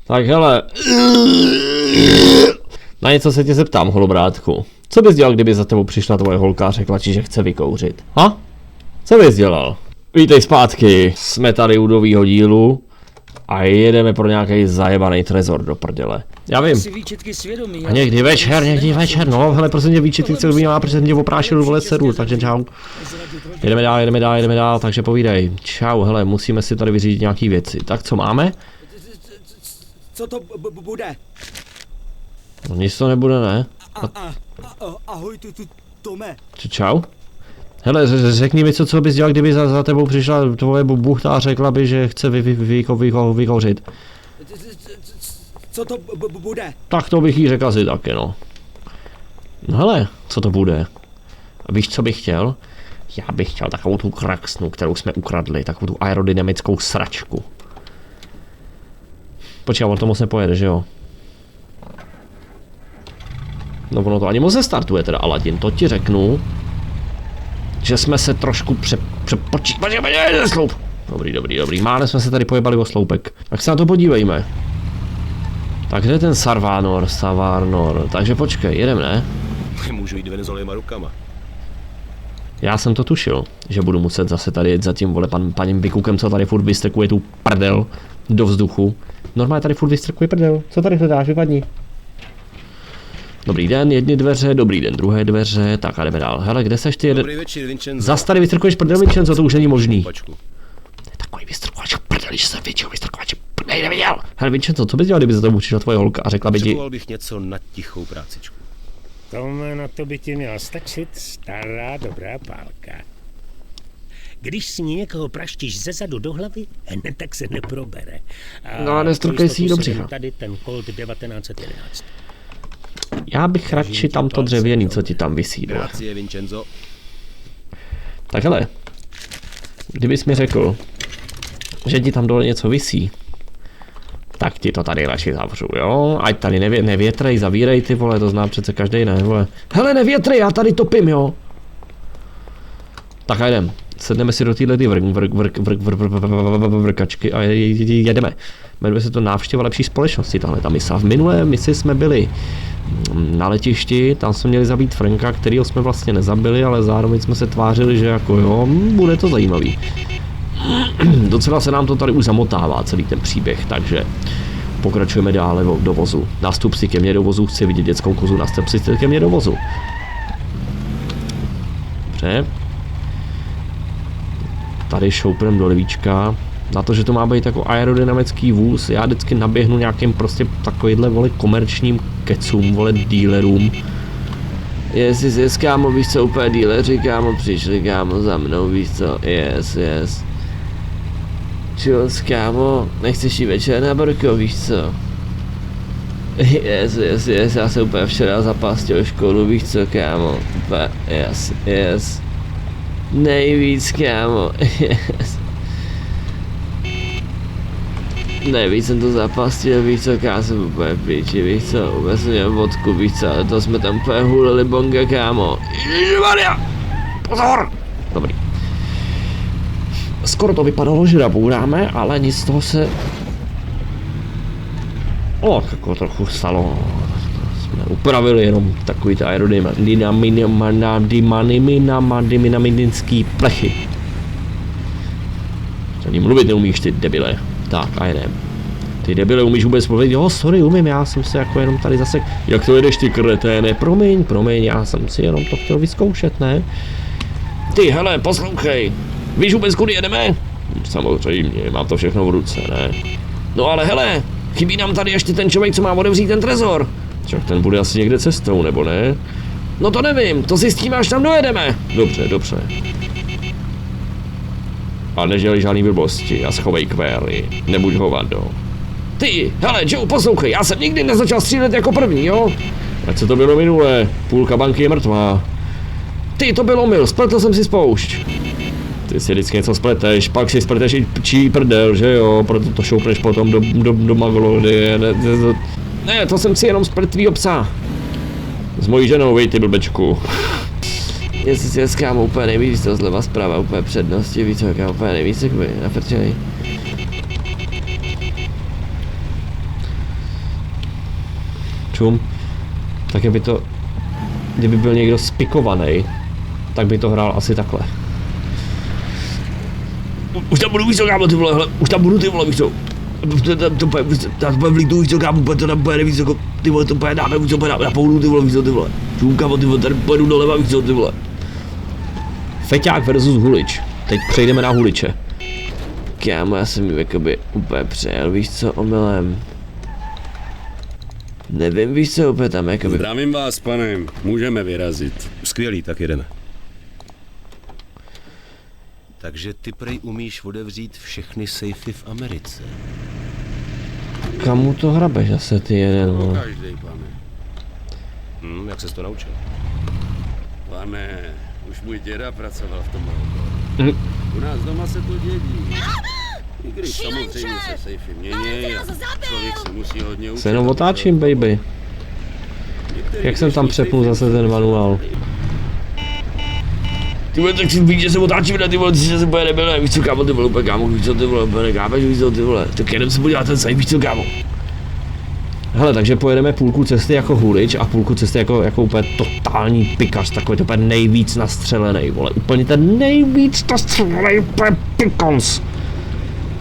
Tak hele. Na něco se tě zeptám, holobrátku. Co bys dělal, kdyby za tebou přišla tvoje holka a řekla ti, že chce vykouřit? Ha? Co bys dělal? Vítej zpátky. Jsme tady u novýho dílu. A jedeme pro nějaký zajebaný trezor do prdele. Já vím. A někdy večer, no, hele, prosím tě, výčitky se má, protože mě oprášil vole seru, takže čau. Jedeme dál, takže povídej. Čau, hele, musíme si tady vyřídit nějaký věci. Tak co máme? Co to bude? No, nic to nebude, ne? Ahoj, Tome. Čau. Hele, řekni mi, co bys dělal, kdyby za tebou přišla tvoje buchta a řekla by, že chce vykouřit. Co to bude? Tak to bych jí řekl asi taky, no. No hele, co to bude? A víš, co bych chtěl? Já bych chtěl takovou tu kraxnu, kterou jsme ukradli, takovou tu aerodynamickou sračku. Počkej, on to moc nepojede, že jo? No ono to ani moc nestartuje teda, Aladin, to ti řeknu. Že jsme se trošku Počkej, sloup. Dobrý, mále jsme se tady pojebali o sloupek. Tak se na to podívejme. Tak kde je ten Savárnor, takže počkej, jedem, ne? Můžu jít ven s holýma rukama. Já jsem to tušil, že budu muset zase tady jet za tím, vole, paním Bikukem, co tady furt vystrkuje tu prdel do vzduchu. Normálně tady furt vystrkuje prdel, co tady hledáš, vypadni. Dobrý den, jedny dveře, dobrý den, druhé dveře, tak a jdeme dál. Hele, kde seš ty jeden? Dobrý večer, Vincenzo. Zas tady vystrkuješ prdel, Vincenzo, to už není možný. Pačku. To je takový vystrkovač prdel, že jsem většinou vystrkovač prdel neviděl. Hele, Vincenzo, co bys dělal, kdyby za tebou přišla tvoje holka a řekla by ti... Potřeboval bych něco na tichou prácičku. Tome, na to by ti měla stačit stará dobrá pálka. Když si někoho praštíš zezadu do hlavy, hned tak se neprobere. No a nestrkej si ji do břicha. Tady ten Colt 1911. Já bych radši tamto dřevěný, co ti tam visí. Grazie, Vincenzo. Tak hele, kdybys mi řekl, že ti tam dole něco visí, tak ti to tady radši zavřu, jo? Ať tady nevětrej, zavírej ty vole, to zná přece každej, ne vole. Hele, nevětrej, já tady topím, jo? Tak a jdem. Sedneme si do téhle vrkačky a jedeme. Jmenuje se to návštěva lepší společnosti, tahle ta misa. V minulé misi jsme byli na letišti, tam jsme měli zabít Franka, kterýho jsme vlastně nezabili, ale zároveň jsme se tvářili, že jako jo, bude to zajímavý. Docela se nám to tady už zamotává, celý ten příběh, takže pokračujeme dále do vozu. Nastup si ke mně do vozu, chci vidět dětskou kozu, nastup si ke mně do vozu. Dobře. Tady šoupnem do levíčka. Na to, že to má být jako aerodynamický vůz, já vždycky naběhnu nějakým prostě takovýhle, vole, komerčním kecům, vole, dealerům. Yes, kámo, víš co, úplně dealeři, kámo, přišli, kámo, za mnou, víš co, yes. Čus, kámo, nechceš jít večer na Borko, víš co. Yes, já jsem úplně včera zapástil školu, víš co, kámo, úplně, yes. Nejvíc, kámo, yes. Nejvíc jsem to zapastil, víš co, kámo, jsem úplně v píči, víš co, úplně jsem měl vodku, víš co, ale to jsme tam úplně hulili bonga, kámo. Ježišmarja, pozor! Dobrý. Skoro to vypadalo, že nabouráme, ale nic z toho se... jako trochu stalo. Jsme upravili jenom takový ty aerodynamický plechy. Ani mluvit neumíš, ty debile. Tak a jedem. Ty debile, umíš vůbec mluvit? Jo, sorry, umím, já jsem se jako jenom tady zase... Jak to jedeš, ty kreténe? Promiň, já jsem si jenom to chtěl vyzkoušet, ne? Ty, hele, poslouchej. Víš vůbec, kudy jedeme? Samozřejmě, mám to všechno v ruce, ne? No ale hele, chybí nám tady ještě ten člověk, co má otevřít ten trezor. Však ten bude asi někde cestou, nebo ne? No to nevím, to zjistíme, až tam dojedeme. Dobře. A nedělej žádný blbosti a schovej kvéry, nebuď hovado. Ty, hele, Joe, poslouchej, já jsem nikdy nezačal střílet jako první, jo? Ať se to bylo minulé, půlka banky je mrtvá. Ty, to byl omyl, spletl jsem si spoušť. Ty si vždycky něco spleteš, pak si spleteš i čí prdel, že jo? Proto to šoupneš potom do Maglody. Ne, to jsem si jenom splet tvýho psa. S mojí ženou, vej ty blbečku. Jestli si jeskámo úplně nejvíc, to zleva zprava, úplně přednosti, víc, jak já úplně nejvíc, jakoby, nafrčenej. hráčům, tak by to, kdyby byl někdo spikovaný, tak by to hrál asi takhle. Už tam budu, víš co, kámo, ty vole, hele, už tam budu, ty vole, víš co. To bude vlítu, víš co, kámo, to tam pojede, víc jako, ty vole, to pojede, dáme, víc co, pojede na pounu, ty vole, víc co, ty vole. Čum, kámo, ty vole, tady pojedu doleva, víc co, ty vole. Feťák versus Hulič. Teď přejdeme na Huliče. Kámo, já jsem jim jakoby úplně přejel, víš co, omylem. Nevím, víš co, úplně tam jakoby... Zdravím vás, pane, můžeme vyrazit. Skvělý, tak jedeme. Takže ty prej umíš otevřít všechny sejfy v Americe. Kamu to hrabeš zase ty jeden, vole. Každý, pane. Jak ses to naučil? Pane, už můj děda pracoval v tomhle oboru. U nás doma se to dědí. I když samozřejmě se sejfy mění a člověk si musí hodně učit. Se jenom otáčím, baby. Jak jsem tam přepnul zase ten manuál? Ty vole, tak si víš, že se otáčím na ty vole, že se bude nebyl, víš co, kámo, ty vole, úplně kámo, víš co, ty vole, úplně nekápeš, víš co, ty vole, tak jenom se podívat ten sajf, víš co, kámo. Hele, takže pojedeme půlku cesty jako Hulič a půlku cesty jako úplně totální pikař, takový to úplně nejvíc nastřelený, vole, úplně ten nejvíc nastřelený, úplně pikons.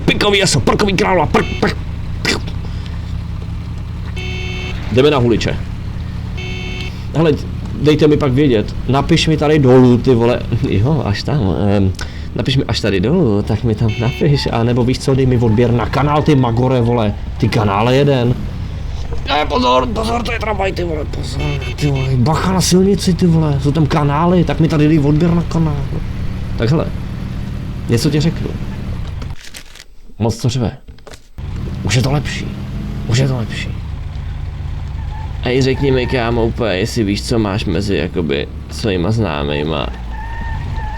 Pikový jaso, prkový král a prk. Jdeme na Huliče. Hele, dejte mi pak vědět, napiš mi tady dolů, ty vole, jo, až tam, napiš mi až tady dolů, tak mi tam napiš, a nebo víš co, dej mi odběr na kanál, ty magore, vole, ty kanále jeden. Pozor, to je tramvaj, ty vole, pozor, ty vole, bacha na silnici, ty vole, jsou tam kanály, tak mi tady dej odběr na kanál. Tak hele, něco ti řeknu. Moc to řve. Už je to lepší. A i řekni mi, kámo, úplně, jestli víš, co máš mezi, jakoby, svýma známejma.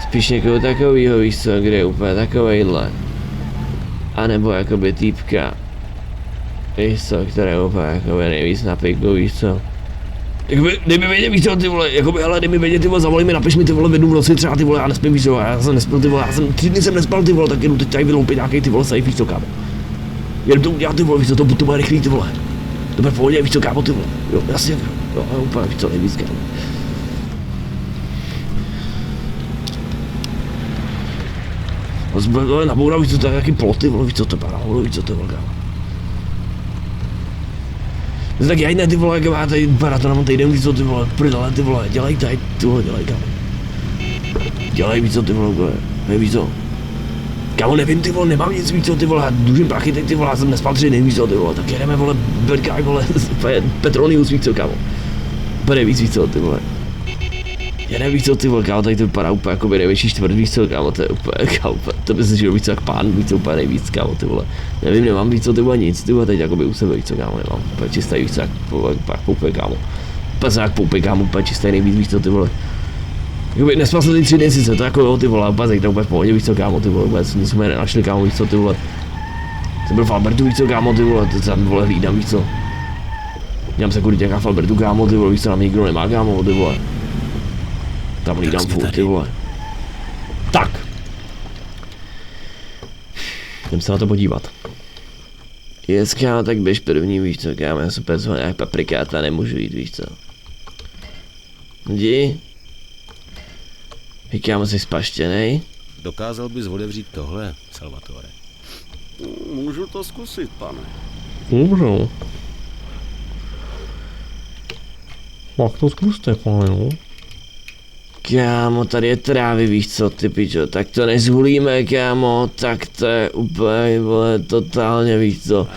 Spíš někoho takovýho, víš co, kde je úplně takovejhle. A nebo jakoby týpka. Víš co, která je úplně jakoby nejvíc na piku, víš co. Jakoby, dej mi vědět, víš co, ty vole, jakoby, hele, dej mi vědět, ty vole, zavolej mi, napiš mi, ty vole, v jednu v noci třeba, ty vole, já nespím, víš co, já jsem nespal, ty vole, 3 dny jsem nespal, ty vole, tak jdu teď tady vyloupit nějaký, ty vole, safe, víš co, kámo. Jen to udělat, ty vole, víš co, to bude rychlý, ty vole. To bude v pohodě, víš co, kámo, ty vole, jo, jasně, jo, úplně, víš co, nejvíc, kámo. Naboural, víš co, to je jaký ploty, vole, víš co, to je náhodou, víš co, to je velká. Tak já ne, ty vole, jak má tady to na týden, víc co, ty vole, prdele, ty vole, dělej tady, ty vole, dělej, kámo. Dělej, víc co, ty vole, víc co. Kámo, nevím, ty vole, nemám nic, víc co, ty vole, dužím prachy, ty vole, já jsem nespal 3 dny, víc co, ty vole, tak jedeme, vole, Berkaj, vole, Petronius, víc co, kámo. Bude víc co, ty vole. Jedeme, víc co, ty vole, kámo, tady to vypadá úplně jako by největší čtvrt, víc co, kámo, to je úplně, kámo, to by se žil víc co, jak pán, víc co, úplně nejvíc, kámo, ty vole. Nevím, nemám víc co, ty vole, nic, ty vole, teď jakoby u sebe, víc co, kámo, nemám, úplně čistý, víc co, jak poupě, kámo. Úplně jak poupě, kámo, úplně čistý nejvíc, víc co, ty vole. Jakoby nespal jsem ty 3 dny sice, to jako jo, ty vole, úplně zajít úplně v pohodě, víc co, kámo, ty vole, vůbec nic jsme nenašli, kámo, víc co, ty vole. Jsem byl v Albertu, víc co, kámo, ty vole, teď tam, vole, hlídám, víc co. Dělám se kudy v Albertu, kámo, ty vole, víc co, na mě nikdo nemá, kámo, ty vole. Tam hlídám furt, ty vole. Tak. Jdem se na to podívat. Jest, kámo, tak běž první, víš co, kámo, já super zvaný, jak paprikáta nemůžu jít, víš co. Jdi. Hej, kámo, jsi spaštěnej? Dokázal bys otevřít tohle, Salvatore? Můžu to zkusit, pane. Můžu. Tak to zkuste, pane, no. Kámo, tady je trávy, víš co, ty pičo, tak to nezhulíme, kámo, tak to je úplně, vole, totálně, víš co.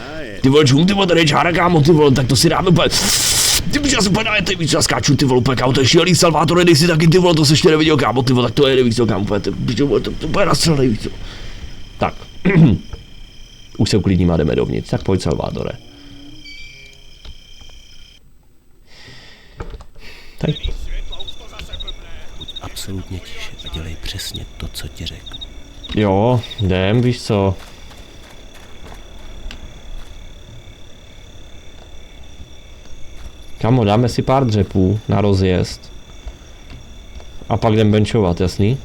Ty vole, čum, ty vole, tady je čára, kámo, ty vole, tak to si dáme úplně, ty pičo, já jsem úplně najetej, víš co, já skáču, ty vole, úplně, kámo, to je šílený, Salvatore, dej si taky, ty vole, to se ještě neviděl, kámo, ty vole, tak to jede, víš co, kámo, úplně, ty pičo, vole, to bude nastřelený, víš co. Tak, už se uklidním a jdeme dovnitř, tak pojď, Salvatore. Tak. Absolutně tiše a dělej přesně to, co ti řeknu. Jo, jdem, víš co. Kamo, dáme si pár dřepů na rozjezd. A pak jdem benchovat, jasný?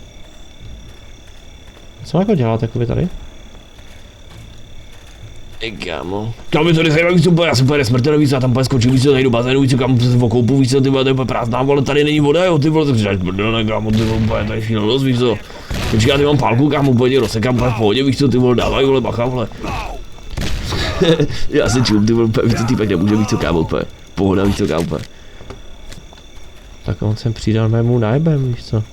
Co jako dělá takový tady? Kámo. Kámo, to nezajímá, víc co, já jsem úplně nesmrtelný, víc, já tam úplně skočím, víc co, tady do bazénu, víc co, kámo, se okoupu, víc co, ty vole, to je úplně prázdná, vole, tady není voda, jo, ty vole, tak říkáš, prdele, kámo, ty vole, úplně tady šílenost, víc co. Počkej, já ty mám pálku, kámo, úplně rozsekám, úplně v pohodě, víc co, ty vole, dávaj, vole, bacha, vole. Já se čum, ty vole, úplně, víc co, týpek nemůže, víc co, kámo, úplně, pohoda, víc co, kámo, úplně. Tak on sem přidal mému najbem, víš co.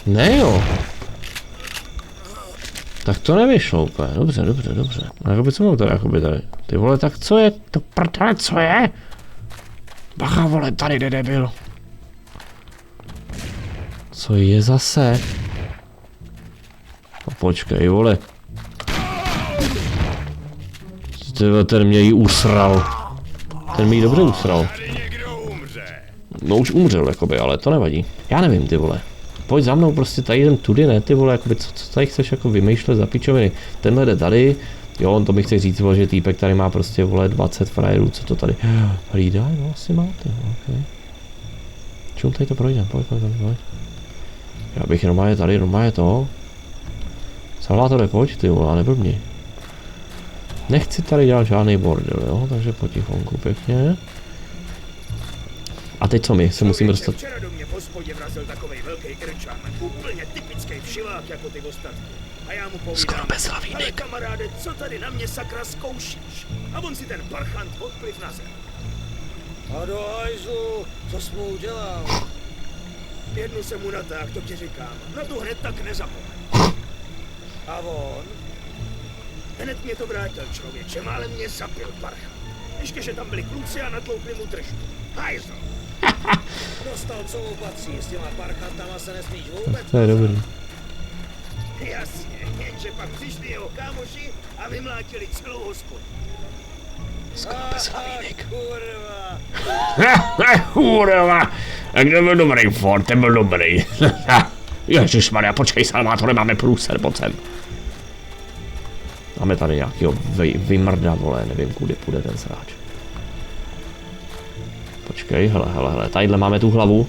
Ne jo. Tak to nevyšlo úplně, dobře. A jakoby co mám tady, jakoby tady? Ty vole, tak co je, to prdele, co je? Bacha vole, tady jde debil. Co je zase? No, počkej vole. Ten mě jí usral. Ten mi ji dobře usral. No už umřel, jakoby, ale to nevadí. Já nevím, ty vole. Pojď za mnou, prostě tady jdem tudy, ne, ty vole, jakoby, co tady chceš jako vymýšlet za pičoviny. Tenhle jde tady, jo, on to mi chce říct, vole, že týpek tady má prostě, vole, 20 frajerů, co to tady hlídá, no asi má, ty, okej. Čum, tady to projde, pojď. Já bych normálně tady, to. Salvatore, pojď, ty vole, neblbni. Nechci tady dělat žádný bordel, jo, takže potichonku, pěkně. A teď co my se musíme dostat? Včera do mě v hospodě vrazil takovej velký krčán, úplně typický všivák jako ty ostatní. A já mu povídám, ale kamaráde, co tady na mě sakra zkoušíš? A on si ten parchant odpliv na zem. A do hajzlu, co jsi mu udělal? Jednu jsem mu natáhl, to ti říkám. Na tu hned tak nezapomeň. A on? Hned mě to vrátil člověče, málem mě zapil parchant. Ještě, že tam byli kluci a natloukli mu držku. Hajzl. Dostal, co mu patří, s těma parchantama se nesmíš vůbec. To je dobrý. Jasně, jenže pak přišli jeho kámoši a vymlátili celou hospodu. Skoro bez hlavínek. Kurva. Kurva. Tak to byl dobrý Ford, ten byl dobrý. Ježišmarja, počkej, Salvatore, máme průser, pojď sem. Máme tady nějakýho vymrda, vole, nevím, kudy půjde ten sráč. Počkej, hele, tadyhle máme tu hlavu.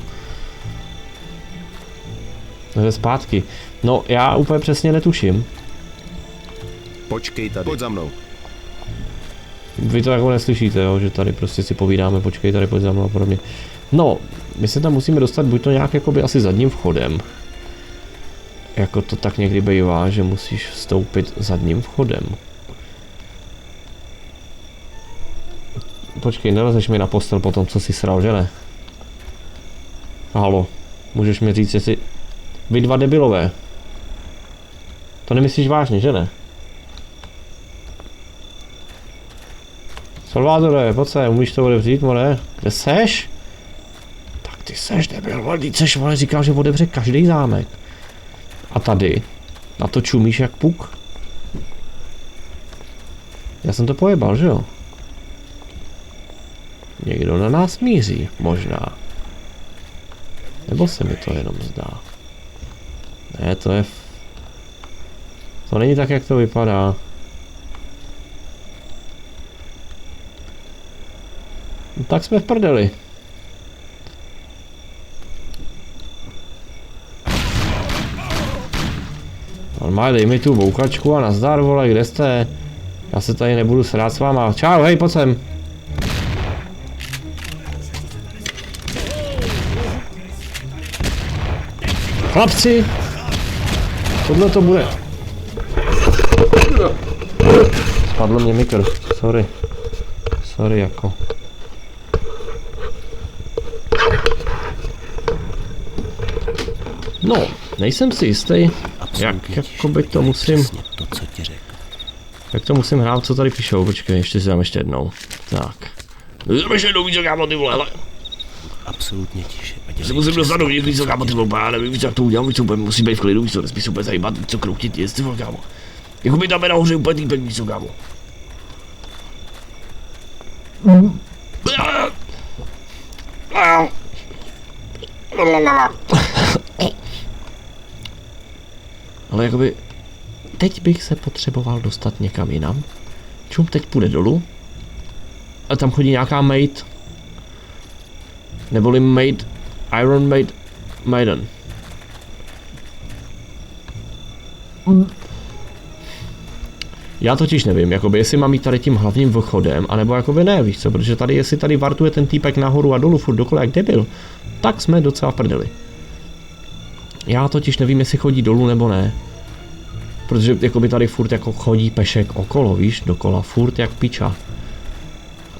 Takže zpátky. No, já úplně přesně netuším. Počkej tady. Pojď za mnou. Vy to jako neslyšíte, jo, že tady prostě si povídáme, počkej tady, pojď za mnou a podobně. No, my se tam musíme dostat buď to nějak jakoby asi zadním vchodem. Jako to tak někdy bývá, že musíš vstoupit zadním vchodem. Počkej, nelezeš mi na postel po tom, co jsi sral, že ne? Halo, můžeš mi říct, jestli... Vy dva debilové. To nemyslíš vážně, že ne? Salvatore, pojď se, umíš to otevřít, more? Kde seš? Tak ty seš debil, vole, ty seš, vole, říkal, že otevře každý zámek. A tady, na to čumíš jak puk. Já jsem to pojebal, že jo? Někdo na nás míří, možná. Nebo se mi to jenom zdá? Ne, to je... To není tak, jak to vypadá. No, tak jsme v prdeli. Normálně dej mi tu boukačku a nazdar, vole, kde jste? Já se tady nebudu srát s váma. Čau, hej, pojď sem. Chlapci! Tohle to bude. Spadlo mě mikro, sorry. Sorry jako. No, nejsem si jistý, jak jakoby to musím... To, co ti řekl. Jak to musím hrát, co tady píšou, počkej, ještě si dám ještě jednou. Tak. Jdeme ještě jednou víc, kámo, ty vole, hele. Absolutně tiše. Se musím dostat dovnitř, víc, kámo, ty vole, já nevím, víc, jak to udělám, víc, úplně musím být v klidu, víc, nesmí se úplně zajímat, víc, co kroutit, jest, ty vole, kámo. Jako by tam je nahoře úplně týpek, víc, kámo. Ale jakoby... Teď bych se potřeboval dostat někam jinam. Čum teď půjde dolů. A tam chodí nějaká maid. Neboli maid Iron Maiden. Já totiž nevím, jakoby jestli mám jít tady tím hlavním vchodem, anebo jakoby ne, víš co, protože tady, jestli tady vartuje ten týpek nahoru a dolů furt dokola jak debil, tak jsme docela v prdeli. Já totiž nevím, jestli chodí dolů nebo ne. Protože jakoby tady furt jako chodí pešek okolo, víš, dokola, furt jak piča.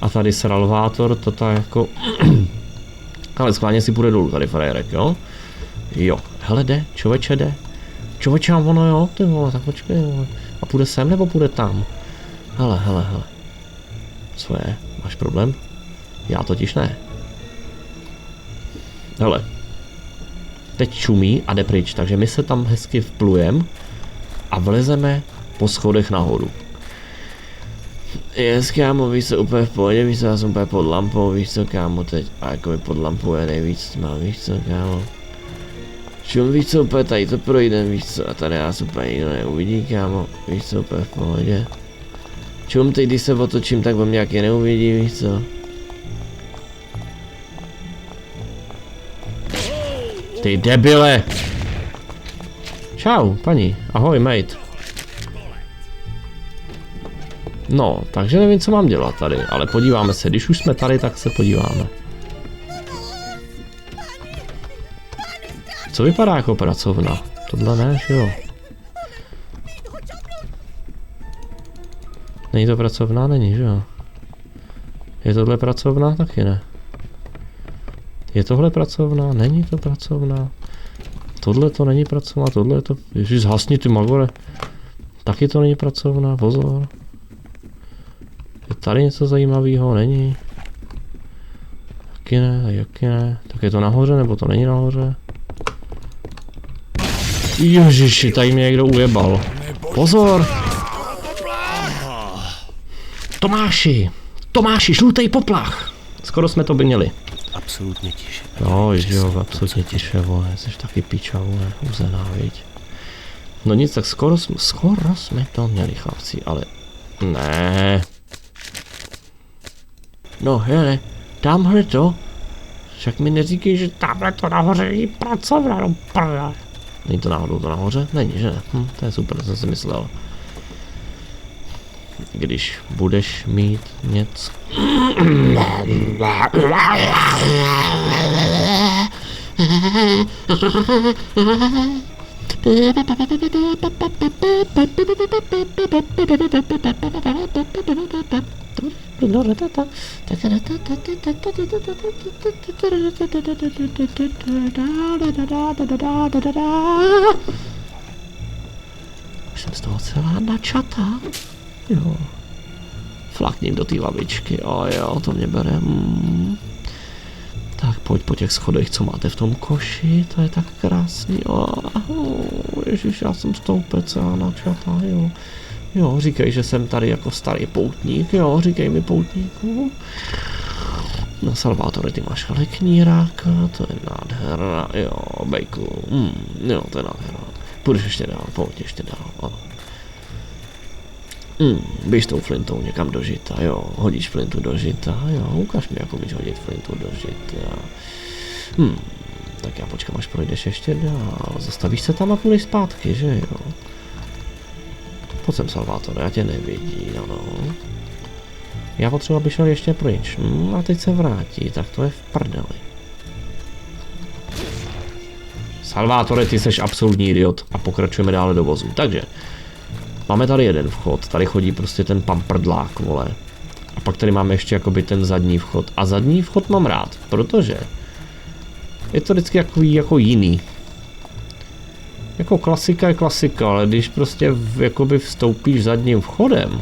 A tady Salvátor, to tak jako... Ale schválně si půjde dolů tady frajerek, jo? Jo, hele jde, čověče jde. Čověče, ono jo, ty vole, tak počkej, vole. A půjde sem nebo půjde tam? Hele. Co je? Máš problém? Já totiž ne. Hele. Teď čumí a jde pryč, takže my se tam hezky vplujem a vlezeme po schodech nahoru. Yes, kámo, víš co, úplně v pohodě, víš co, já jsem úplně pod lampou, víš co, kámo, teď, a jakoby pod lampou je nejvíc tma, víš co, kámo. Čum, víš co, úplně tady to projdem, víš co, a tady nás úplně nikdo neuvidí, kámo, víš co, úplně v pohodě. Čum, teď když se otočím, tak mě nějaký neuvidí, víš co. Ty debile! Čau, paní, ahoj, mate. No, takže nevím, co mám dělat tady, ale podíváme se, když už jsme tady, tak se podíváme. Co vypadá jako pracovna? Tohle ne, že jo? Není to pracovna? Není, že jo? Je tohle pracovna? Taky ne. Je tohle pracovna? Není to pracovna. Tohle to není pracovna, tohle je to... Ježiš, zhasni ty magore. Taky to není pracovna, pozor. Je tady něco zajímavého? Není. Taky ne, taky ne. Tak je to nahoře, nebo to není nahoře? Ježiši, tady mě někdo ujebal. Pozor! Tomáši, žlutej poplach! Skoro jsme to by měli. Absolutně tiše. No, jo, absolutně tiše, vole, jsi taky piča, vole, uzená, viď. No nic, tak skoro jsme to měli, chlapci, ale... Ne. No hele, tamhle to, však mi neříkej, že tamhle to nahoře je pracovna, no prda. Není to náhodou to nahoře? Není, že ne? To je super, jsem si myslel. Když budeš mít něco... Už jsem z toho celá načatá. Jo. Flakním do té lavičky, jo, to mě bere. Tak pojď po těch schodech, co máte v tom koši, to je tak krásný. Ježiš, já jsem z toho úplně celá načatá, jo. Jo, říkej, že jsem tady jako starý poutník, jo, říkej mi poutníku. No Salvátore, ty máš ale kníráka, to je nádhera, jo, bejku, jo, to je nádhera. Půjdeš ještě dál, pojď ještě dál, ano. Běž tou flintou někam do žita, jo, hodíš flintu do žita, jo, ukaž mi, jak umíš hodit flintu do žita. Tak já počkám, až projdeš ještě dál, zastavíš se tam a půjdeš zpátky, že jo. Pojď sem, Salvátore, já tě nevidím, ano. Já potřebuji, aby šel ještě pryč, a teď se vrátí, tak to je v prdeli. Salvátore, ty seš absolutní idiot a pokračujeme dále do vozu, takže... Máme tady jeden vchod, tady chodí prostě ten pamprdlák, vole. A pak tady máme ještě jakoby ten zadní vchod. A zadní vchod mám rád, protože je to vždycky jako jiný. Jako klasika je klasika, ale když prostě jakoby vstoupíš zadním vchodem,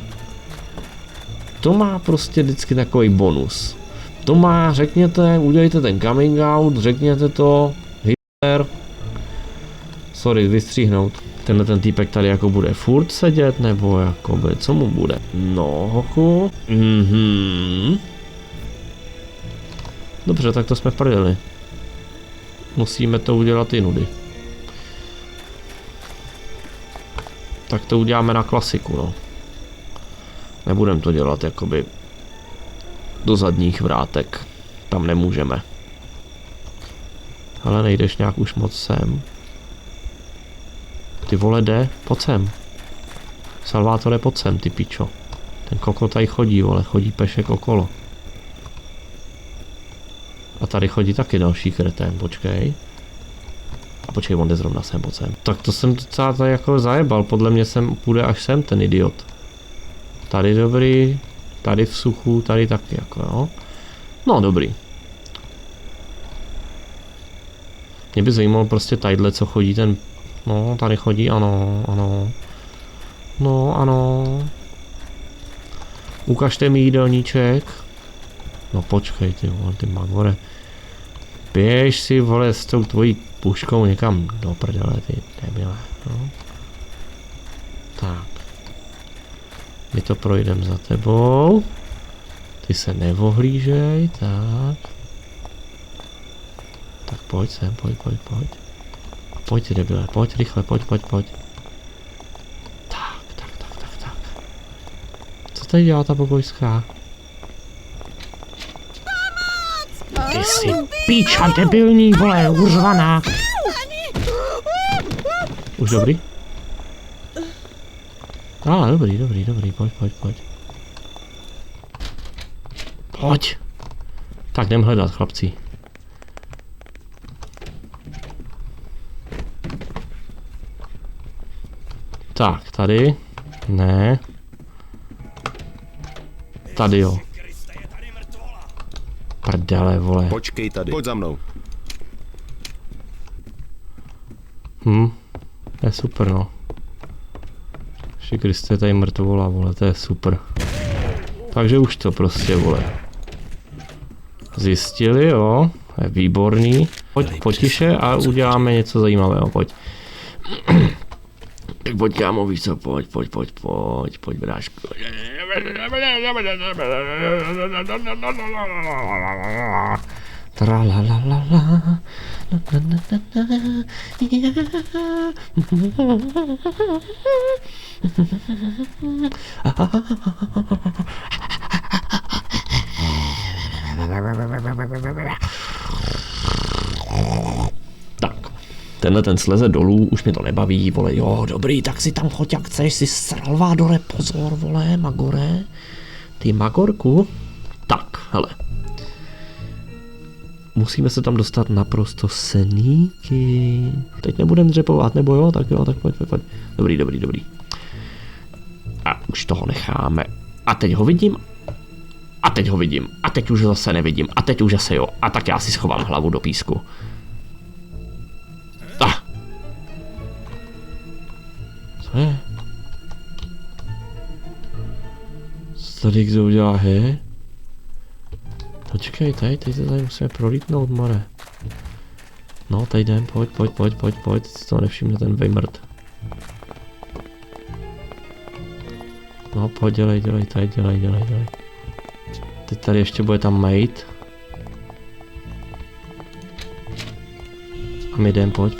to má prostě vždycky takový bonus. To má, řekněte, udělejte ten coming out, řekněte to, Hitler, sorry, vystříhnout. Tenhle ten týpek tady jako bude furt sedět, nebo jakoby, co mu bude? No, hochu. Dobře, tak to jsme prdeli. Musíme to udělat i nudy. Tak to uděláme na klasiku, no. Nebudem to dělat jakoby do zadních vrátek. Tam nemůžeme. Ale nejdeš nějak už moc sem. Ty vole, jde, pojď sem. Salvátore, pojď sem, ty pičo. Ten kokot tady chodí, vole, chodí pešek okolo. A tady chodí taky další kretén, počkej. A počkej, on jde zrovna sem, pojď sem. Tak to jsem docela tady jako zajebal, podle mě sem půjde až sem ten idiot. Tady dobrý, tady v suchu, tady taky jako jo. No dobrý. Mě by zajímalo prostě tadyhle, co chodí ten... No, tady chodí, ano, ano. No, ano. Ukažte mi jídelníček. No počkej, ty vole, ty magore. Běž si, vole, s tou tvojí puškou někam do prdele, ty debile, no. Tak. My to projdem za tebou. Ty se nevohlížej, tak. Tak pojď sem, pojď. A pojď, debile, pojď rychle, pojď. Tak. Co tady dělá ta pokojská? Ty jsi píča debilní, vole, uřvaná. Už dobrý? Dobrý, pojď. Pojď. Tak jdem hledat, chlapci. Tak, tady. Ne. Tady jo. Prdele, vole. Počkej tady. Pojď za mnou. To je super, no. Kriste, je tady mrtvola, vole, to je super. Takže už to prostě, vole. Zjistili, jo. Je výborný. Pojď potiše a uděláme něco zajímavého, pojď. Tak pojď, kámo, víš co, pojď, bráško. Tralalala. Tak, tenhle ten sleze dolů, už mě to nebaví, vole, jo, dobrý, tak si tam choď, jak chceš, si Salvadore, pozor, vole, magore, ty magorku, tak, hele. Musíme se tam dostat naprosto sneaky. Teď nebudem dřepovat, nebo jo? Tak pojď. Dobrý. A už toho necháme. A teď ho vidím. A teď už zase nevidím. A teď už zase jo. A tak já si schovám hlavu do písku. Co je? Co tady kdo udělá, he? Počkej, teď se tady musíme prolítnout, more. No, tady jdem, pojď, si to nevšimne ten vejmrt. No, pojď, dělej, dělej. Teď tady ještě bude tam mate. A my jdem, pojď.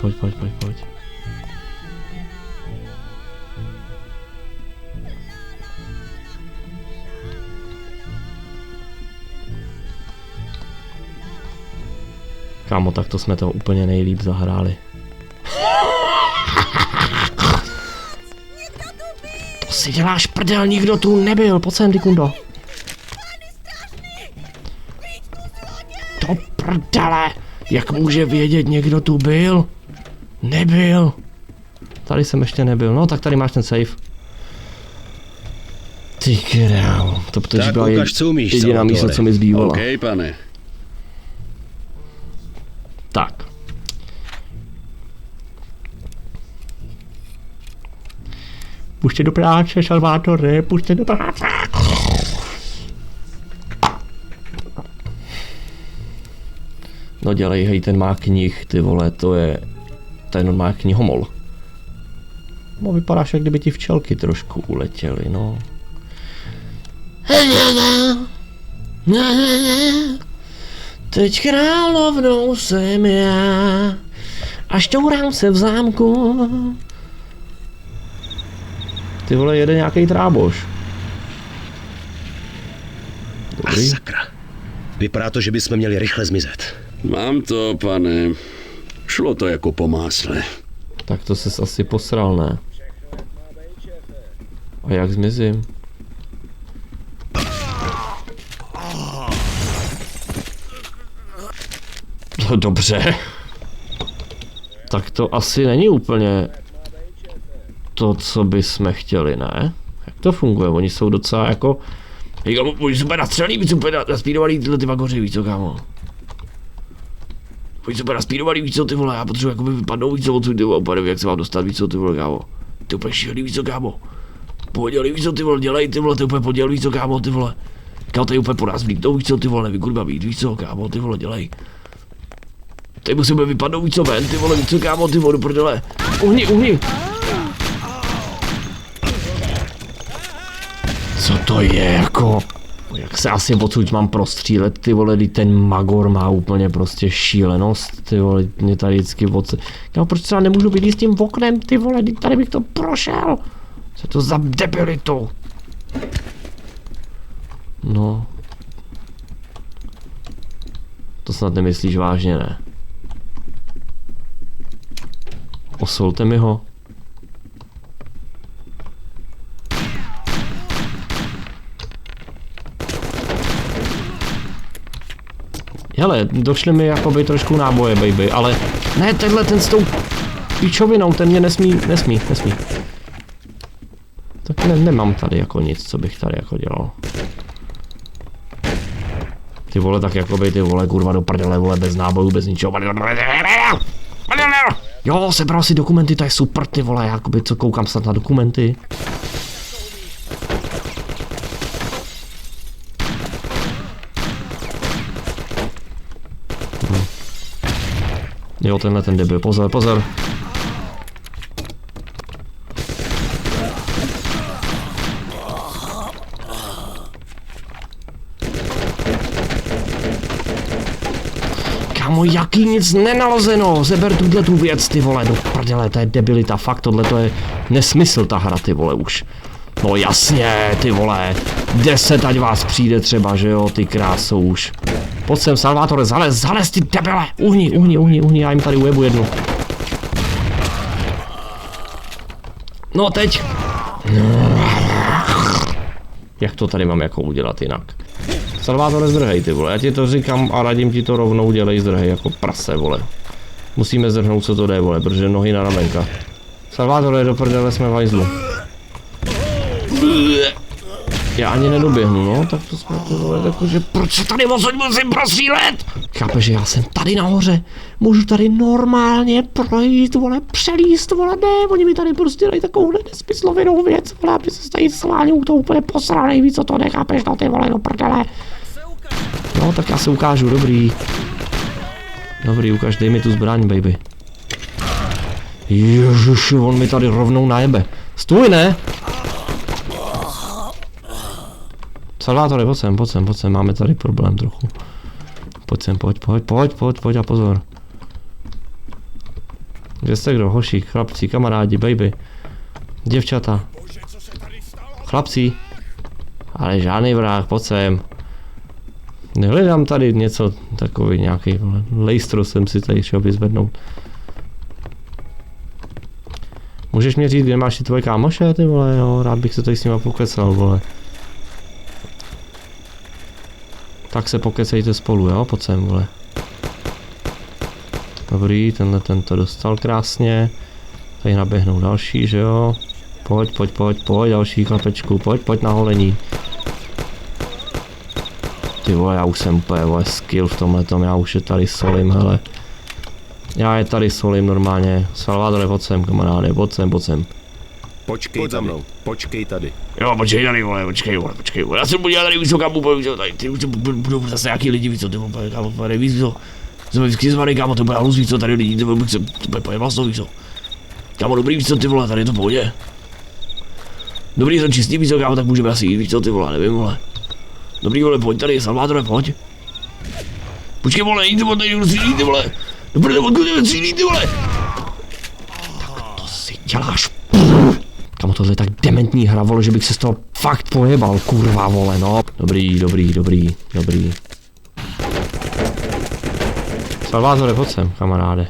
Kámo, tak to jsme to úplně nejlíp zahráli. To si děláš prdel, nikdo tu nebyl, pojď sem, Dikundo. To prdele, jak může vědět někdo tu byl? Nebyl. Tady jsem ještě nebyl, no tak tady máš ten safe. Ty král, to protože byla jediná místo, co mi zbývala. OK, pane. Tak. Pušte do práce, Salvátore, pušte do práce. No dělej, hej, ten má knih, ty vole, to je normální knihomol. No vypadáš, jak kdyby ti včelky trošku uletěly, no. Teď královnou jsem já a šťourám se v zámku. Ty vole, jede nějaký tráboš. Dobrý. A sakra. Vypadá to, že bychom měli rychle zmizet. Mám to, pane. šlo to jako po másle. Tak to ses asi posral, ne? A jak zmizím? No dobře. Tak to asi není úplně to, co bychom chtěli, ne? Jak to funguje? Oni jsou docela jako... Oni jsou úplně nastřelí, víc úplně naspídovaný tyhle ty vagoři, víc co, kámo. Oni jsou úplně naspídovaný, víc co, ty vole, já potřebuji jakoby vypadnout, víc co, odsud, ty vole, úplně nevím, jak se mám dostat, víc co, ty vole, kámo. Ty úplně šílený, víc co, kámo. Podělej, víc co, ty vole, dělej, ty vole, ty úplně podělej, víc co, kámo, ty vole. Kámo, tady úplně po nás vlítnou, víc co, ty vole, nevím, kurva být, víc co, kámo, ty vole, dělej. Tady musíme vypadnout, víc co, ven, ty vole, víc co, kámo, ty vole, do prdele. Uhni. Co to je, jako? Jak se asi odsud mám prostřílet, ty vole, kdy ten Magor má úplně prostě šílenost, ty vole, mě tady vždycky Já proč třeba nemůžu být s tím oknem, ty vole, tady bych to prošel. Co je to za debilitu? No. To snad nemyslíš vážně, ne? Osolte mi ho. Hele, došly mi jakoby trošku náboje, baby, ale ne, tenhle ten s tou pičovinou, ten mě nesmí. Tak nemám tady jako nic, co bych tady jako dělal. Ty vole, tak jakoby ty vole, kurva do prdele, vole, bez nábojů, bez ničeho. Jo, sebral si dokumenty, to je super, ty vole, jakoby co koukám snad na dokumenty. Jo, tenhle ten debil, pozor. Kámo, jaký nic nenalezeno, zeber tu věc, ty vole, do prdele, to je debilita, fakt, tohle to je nesmysl ta hra, ty vole, už. No jasně, ty vole, 10 ať vás přijde třeba, že jo, ty krásou už. Pojď sem, Salvatore, zalez ty debile, uhni, já jim tady ujebu jednu. No teď. Jak to tady mám jako udělat jinak? Salvatore, zdrhej, ty vole, já ti to říkám a radím ti to rovnou, dělej zdrhej jako prase, vole. Musíme zdrhnout, co to jde, vole, protože nohy na ramenka. Salvatore, do prdele jsme v hajzlu. Já ani nedoběhnu, no, tak to jsme to vole, takže proč se tady odsud musím prosílet? Chápeš, že já jsem tady nahoře, můžu tady normálně projít, vole, přelíst, vole, ne, oni mi tady prostě dají takovouhle nesmyslovinou věc, vole, aby se tady sláňou to úplně posranej, víc co to nechápeš, no ty vole, do prdele. No, tak já se ukážu, dobrý, ukaž, dej mi tu zbraň, baby. Ježiši, on mi tady rovnou najebe. Stůj, ne? Salvatore, pojď sem, máme tady problém trochu. Pojď sem, pojď a pozor. Kde jste kdo, hoši, chlapci, kamarádi, baby. Děvčata. Chlapci. Ale žádný vrah, pojď sem. Nehledám tady něco takový nějaký, vole. Lejstro jsem si tady šel vyzvednout. Můžeš mě říct, kde máš ty tvoje kámoše, ty vole, jo, rád bych se tady s nima pokecal, vole. Tak se pokecejte spolu, jo, pojď sem, vole. Dobrý, tenhle ten to dostal krásně. Tady naběhnou další, že jo. Pojď, další chlapečku, pojď na holení. Ty vole, já už jsem úplně, vole, skill v tomhletom, já už je tady solím, hele. Já je tady solím normálně. Salvatore, pojď sem, kamaráde, pojď sem. Počkej za mnou, počkej tady. Jo, počkej tady, vole, počkej, vole. Já jsem budu dělat tady vysoká bupa, tady, ty budou zase nějaký lidi, víc co, ty vole, kámo, víc co. Jsem vždycky zvaný, kámo, to bude halus, víc co, tady lidi, to bych se, to bude pojebal z toho, víc co. Kámo, dobrý, víc co, ty vole, tady je to pohodě. Dobrý, jsem čistý, víc co, kámo, tak můžeme asi jít, víc co, ty vole, nevím, vole. Dobrý, vole, pojď tady, Salvatore, pojď. Počkej, vole, jít, vole, tady střílí, ty vole. Dobrý, odkud střílí, ty vole. Tak to si děláš. Kamo, tohle je tak dementní hra, vole, že bych se z toho fakt pojebal, kurva, vole, no. Dobrý. Salvatore, pojď sem, kamaráde.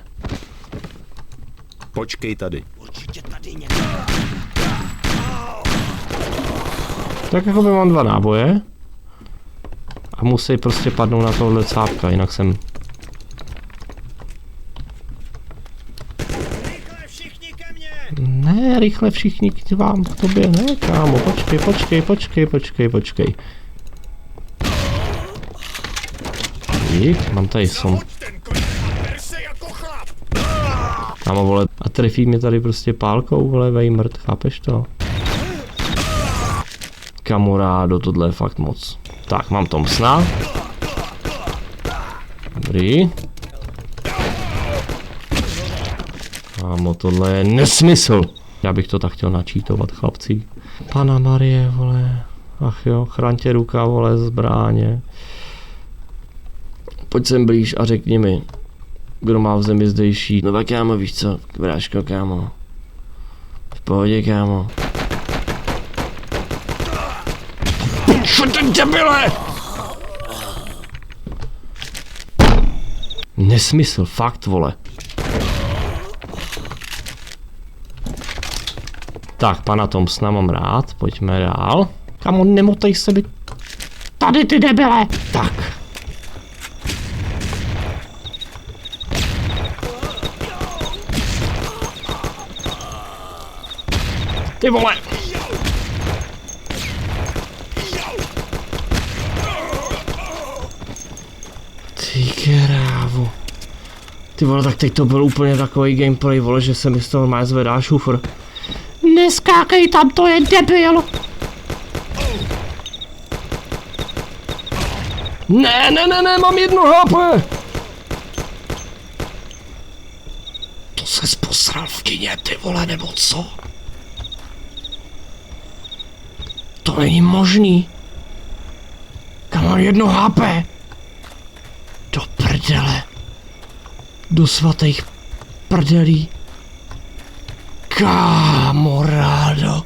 Počkej tady. Určitě tady někdo. Tak jako by mám 2 náboje. A musí prostě padnout na tohle cápka, jinak jsem... Rychle všichni ke mně! Ne, rychle všichni k vám, k tobě, ne, kámo, počkej. Dík, mám tady som. Ten koně, ber se jako chlap! Kámo, vole, a trefí mě tady prostě pálkou, vole, vejmrt, chápeš to? Kamarádo, tohle je fakt moc. Tak, mám Thompsona. Dobrý. Kámo, tohle je nesmysl. Já bych to tak chtěl načítovat, chlapci. Pana Marie, vole. Ach jo, chraňte ruka, vole, zbráně. Pojď sem blíž a řekni mi, kdo má v zemi zdejší. No tak kámo, víš co, bráško, kámo. V pohodě, kámo. Co ten debile? Nesmysl, fakt, vole. Tak, pana Thompsona mám rád, pojďme dál. Kamo, nemotej se by... Tady ty debile! Tak. Ty vole! Ty krávo. Ty vole, tak teď to byl úplně takový gameplay, vole, že se mi z toho normálně zvedá šufr. Neskákej tam, to je debil! Ne, mám 1 HP! To ses posral v kině, ty vole, nebo co? To není možný. Kam mám 1 HP? Do prdele. Do svatých prdelí. Kamarádo.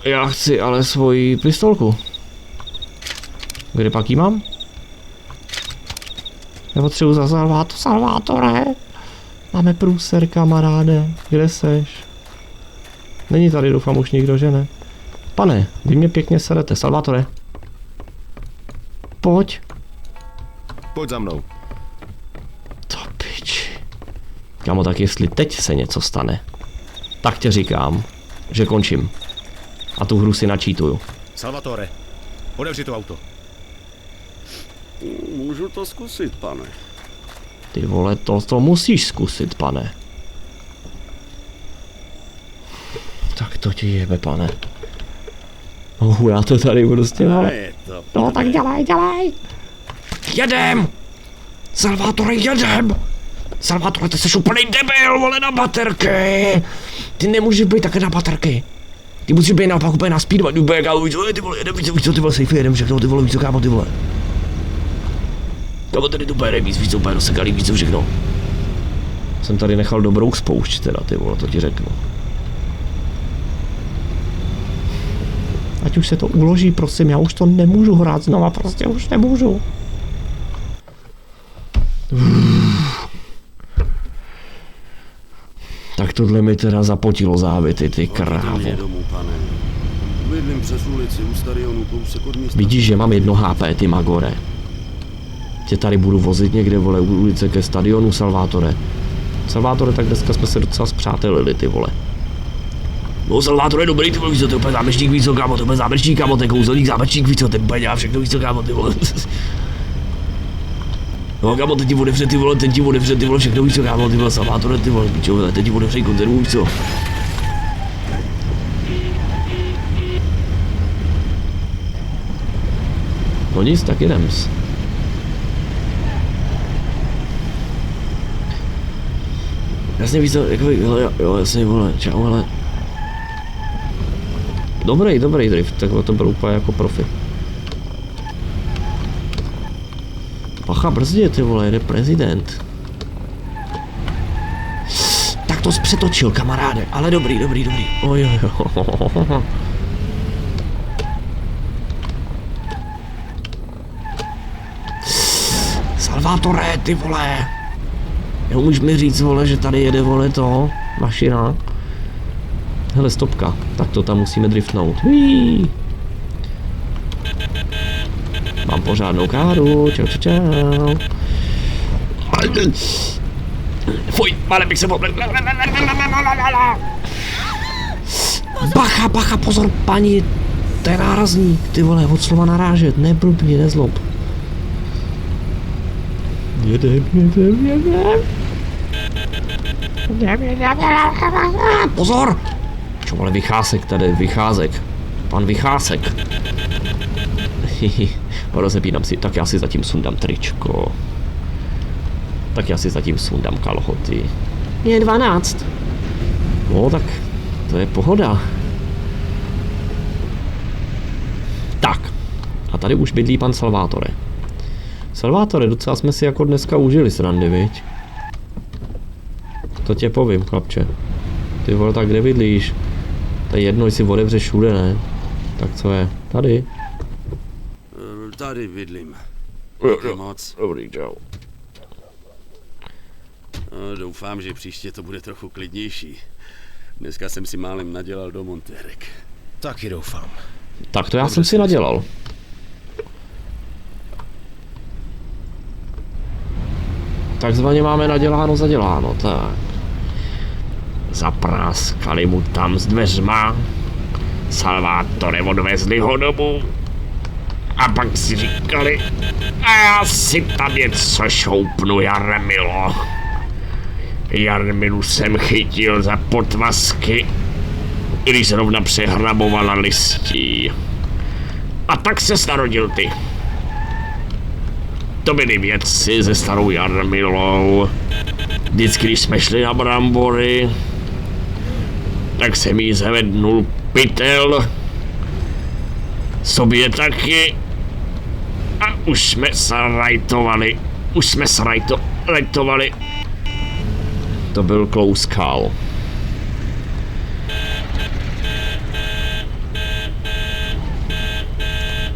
Já chci ale svoji pistolku. Kde pak jí mám? Já potřebuji za Salvátore. Máme průser, kamaráde. Kde seš? Není tady, doufám, už nikdo, že ne? Pane, vy mě pěkně serete. Salvátore. Pojď. Pojď za mnou. To piči. Kámo, tak jestli teď se něco stane, tak tě říkám, že končím. A tu hru si načítuju. Salvatore, otevři to auto. Můžu to zkusit, pane. Ty vole, to musíš zkusit, pane. Tak to ti jebe, pane. Já to tady prostě, vole. No tak dělej. Jedem! Salvátore, jedem! Salvátore, ty jsi úplnej debil, vole, na baterky! Ty nemůžeš být také na baterky. Ty musíš být naopak úplně na speedrun, ty vole, jedem, víš co, ty vole, safe, jedem všechno, ty vole, víš co, kámo, ty vole. Kámo, tady to úplně nejvíc, víc, úplně rozsekalý, víc, co všechno. Jsem tady nechal dobrou spoušť, teda, ty vole, to ti řeknu. Ať už se to uloží, prosím, já už to nemůžu hrát znova, prostě už nemůžu. Tak tohle mi teda zapotilo závity, ty krávo. Vidíš, že mám 1 HP, ty magore. Tě tady budu vozit někde, vole, u ulice ke stadionu, Salvátore. Salvátore, tak dneska jsme se docela zpřátelili, ty vole. No, Salvátore je dobrý, ty vole, víš co, to je úplně zámečník, víc co, kámo, to je úplně zámečník, kámo, ten kouzelník zámečník, víc co, ten úplně dělá všechno, víc co, kámo, ty vole. No, kámo, teď ti odevře, ty vole, všechno, víš co, kámo, ty vole, Salvátore, ty vole, píčo, teď ti odevře konzervu, víš co. No nic, tak jdem. Jasně, víš co, jakoby, hele, jo, jasně, vole, čau, hele. Dobrý drift, takhle to byl úplně jako profi. Pacha, brzdě, ty vole, jede prezident. Tak to jsi přetočil, kamaráde, ale dobrý. Oj. Salvatore, ty vole. Umíš mi říct, vole, že tady jede, vole, to, mašina. Hele, stopka, tak to tam musíme driftnout. Hví. Mám pořádnou káru, čau, čau, čau. Fuj, ale bych se mohl... Bacha, bacha, pozor, paní, to je nárazník, ty vole, od slova narážet, neblbně, nezlob. Jedem. Pozor! Čo, ale vycházek tady, vycházek. Pan Vycházek. Rozepínám si, tak já si zatím sundám tričko. Tak já si zatím sundám kalhoty. Je 12. No tak, to je pohoda. Tak, a tady už bydlí pan Salvatore. Salvatore, docela jsme si jako dneska užili srandy, viď? To tě povím, chlapče. Ty vole, tak kde bydlíš? To je jedno, jestli otevřeš všude, ne? Tak co je? Tady? Tady bydlím. Díky moc. Dobrý, čau. No, doufám, že příště to bude trochu klidnější. Dneska jsem si málem nadělal do montérek. Taky doufám. Tak to já jsem si nadělal. Takzvaně máme naděláno, zaděláno, tak. Zapráskali mu tam s dveřma. Salvatore odvezli ho domů. A pak si říkali, a já si tam něco šoupnu, Jarmilo. Jarmilu jsem chytil za potvazky, když zrovna přehrabovala listí. A tak se narodil ty. To byly věci se starou Jarmilou. Vždycky, když jsme šli na brambory, tak jsem jí zvednul pytel. Sobě taky. A už jsme srajtovali. To byl close call.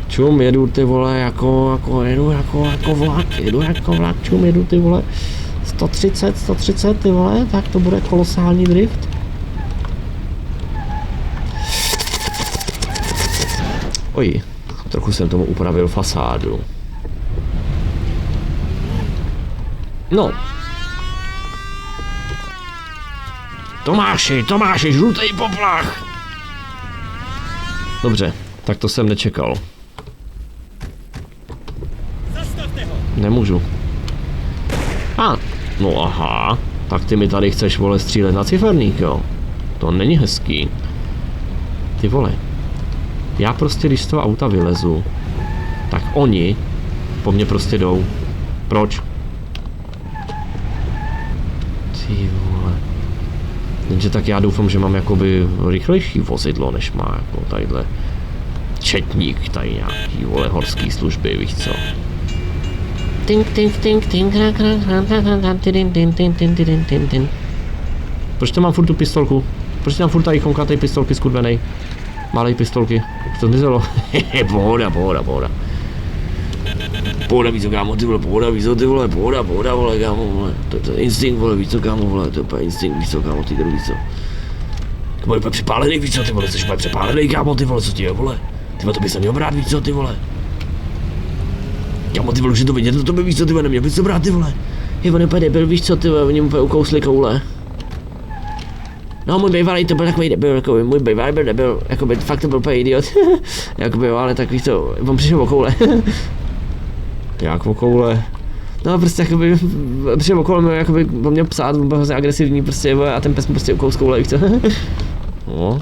Čum, jedu ty vole, jako vlak, čum, jedu ty vole, 130 ty vole, tak to bude kolosální drift. Oj, trochu jsem tomu upravil fasádu. No. Tomáši, žlutej poplach! Dobře, tak to jsem nečekal. Nemůžu. No aha, tak ty mi tady chceš, vole, střílet na ciferník, jo? To není hezký. Ty vole. Já prostě, když z toho auta vylezu, tak oni po mně prostě jdou. Proč? Ty vole. Jenže tak já doufám, že mám jakoby rychlejší vozidlo, než má jako tadyhle četník, tady nějaký, vole, horský služby, víš co? Proč to mám furt tu pistolku? Proč tam furt tady konkatej pistolky skurvenej? Malej pistolky. Už to zmizelo. Pohoda. Pohoda, víc, kámo, ty vole, pohoda, vole, kámo, vole. To je instinkt, vole, víc, kámo, vole, to je úplně instinkt, víc, kámo, ty víc, co. Kámo, je úplně přepálený, víc, ty vole, jsi úplně přepálený, kámo, ty vole, co ti je, vole. Ty vole, to bys neměl brát, víc, ty vole. Kámo, ty vole, už je to vidět, to by víc, ty vole, neměl bys to brát, ty vole. Je on úplně debil, víš co, ty vole, oni mu úplně ukousli koule. No, můj bývalý to byl takový debil, jakoby, můj bývalý byl debil, jakoby, fakt to byl úplně idiot. Jakoby, jo, ale tak víš to, on přišel o koule. Jak o koule? No, prostě jakoby, přišel o koule, jakoby, on měl psát, on byl hrozně agresivní, prostě, a ten pes mu prostě ukous koule, víš co. No.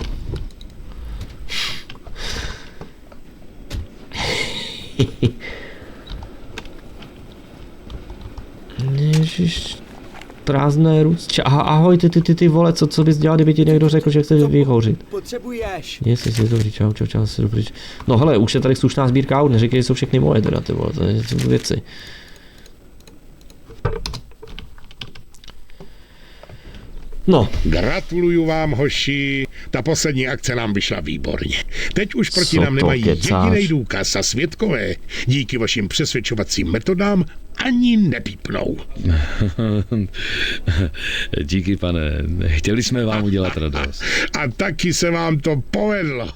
Ježiš. Prázdné ruce. Ahoj, ty vole, co bys dělal, kdyby ti někdo řekl, že chceš vyhořit? Potřebuješ. Jsi dobrý, čau, jsi dobrý. No hele, už je tady slušná sbírka aut, neříkej, že jsou všechny moje teda, ty vole, to jsou věci. No. Gratuluju vám, hoši. Ta poslední akce nám vyšla výborně. Teď už proti nám nemají jediný důkaz a svědkové. Díky vašim přesvědčovacím metodám ani nepípnou. Díky, pane. Chtěli jsme vám udělat radost. A taky se vám to povedlo.